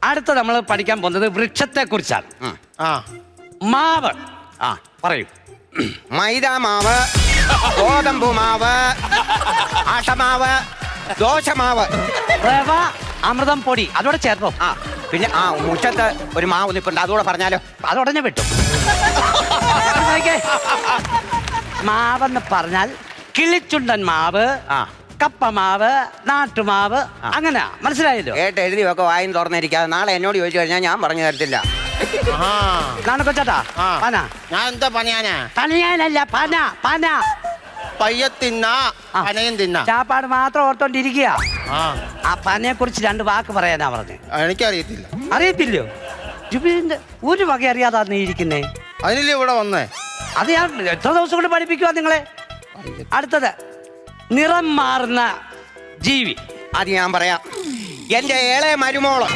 അടുത്ത നമ്മൾ പഠിക്കാൻ പോകുന്നത് വൃക്ഷത്തെ കുറിച്ചാണ്. മാവ്. പറയൂ. മൈദ മാവ്, ഗോതമ്പ് മാവ്, ആട്ടമാവ്, ദോശമാവ്, റവ, അമൃതം പൊടി അതോടെ ചേർത്തോ. പിന്നെ മുറ്റത്ത് ഒരു മാവ് നിൽപ്പുണ്ട്, അതുകൂടെ പറഞ്ഞാലോ? അതുടനെ വിട്ടു. മാവെന്ന് പറഞ്ഞാൽ കിളിച്ചുണ്ടൻ മാവ്, കപ്പമാവ്, നാട്ടുമാവ്, അങ്ങനെ മനസ്സിലായല്ലോ. കേട്ട് എഴുതി വെക്കെ വായും തുറന്നിരിക്കാതെ നാളെ എന്നോട് ചോദിച്ചു കഴിഞ്ഞാൽ ഞാൻ പറഞ്ഞു തരത്തില്ല. കൊച്ചാട്ടാ പന. ഞാൻ എന്താ പണിയാനാ? പനിയാനല്ല, പന പന. പയ്യെ തിന്നാ പനയും തിന്നാ. ചാപ്പാട് മാത്രം ഓർത്തോണ്ടിരിക്കുക. ആ പനയെ കുറിച്ച് 2 വാക്ക് പറയാനാ പറഞ്ഞ്. എനിക്കറിയത്തില്ല. അറിയത്തില്ലോ? ജുബിലിന്റെ ഒരു വക അറിയാതാ നീ ഇരിക്കുന്നേ. അതിനല്ലേ ഇവിടെ വന്നേ? അത് ഞാൻ എത്ര ദിവസം കൊണ്ട് പഠിപ്പിക്കുവാ നിങ്ങളെ. അടുത്തത് നിറം മാറുന്ന ജീവി. അത് ഞാൻ പറയാം. എന്റെ ഏളെ മരുമോള്